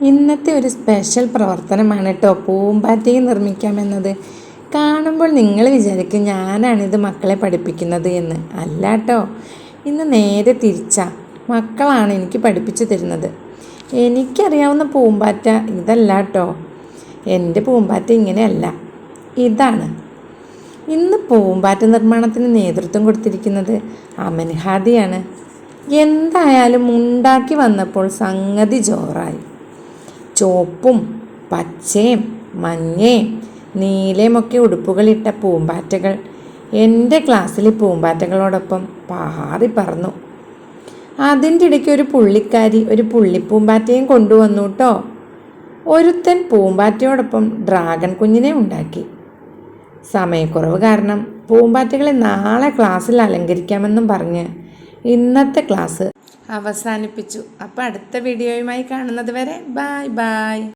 ഇന്നത്തെ ഒരു സ്പെഷ്യൽ പ്രവർത്തനമാണ് കേട്ടോ പൂമ്പാറ്റയെ നിർമ്മിക്കാമെന്നത്. കാണുമ്പോൾ നിങ്ങൾ വിചാരിക്കും ഞാനാണിത് മക്കളെ പഠിപ്പിക്കുന്നത് എന്ന്. അല്ല കേട്ടോ, ഇന്ന് നേരെ തിരിച്ചാ. മക്കളാണ് എനിക്ക് പഠിപ്പിച്ചു തരുന്നത്. എനിക്കറിയാവുന്ന പൂമ്പാറ്റ ഇതല്ല കേട്ടോ. എൻ്റെ പൂമ്പാറ്റ ഇങ്ങനെയല്ല, ഇതാണ്. ഇന്ന് പൂമ്പാറ്റ നിർമ്മാണത്തിന് നേതൃത്വം കൊടുത്തിരിക്കുന്നത് അമൻഹാദിയാണ്. എന്തായാലും ഉണ്ടാക്കി വന്നപ്പോൾ സംഗതി ജോറായി. ചുവപ്പും പച്ചയും മഞ്ഞയും നീലയുമൊക്കെ ഉടുപ്പുകളിട്ട പൂമ്പാറ്റകൾ എൻ്റെ ക്ലാസ്സിലെ പൂമ്പാറ്റകളോടൊപ്പം പാറി പറന്നു. അതിൻ്റെ ഇടയ്ക്ക് ഒരു പുള്ളിക്കാരി ഒരു പുള്ളിപ്പൂമ്പാറ്റയും കൊണ്ടുവന്നു കേട്ടോ. ഒരുത്തൻ പൂമ്പാറ്റയോടൊപ്പം ഡ്രാഗൺ കുഞ്ഞിനെ ഉണ്ടാക്കി. സമയക്കുറവ് കാരണം പൂമ്പാറ്റകളെ നാളെ ക്ലാസ്സിൽ അലങ്കരിക്കാമെന്നും പറഞ്ഞ് ഇന്നത്തെ ക്ലാസ് അവസാനിപ്പിച്ചു. അപ്പോൾ അടുത്ത വീഡിയോയുമായി കാണുന്നത് വരെ ബായ് ബായ്.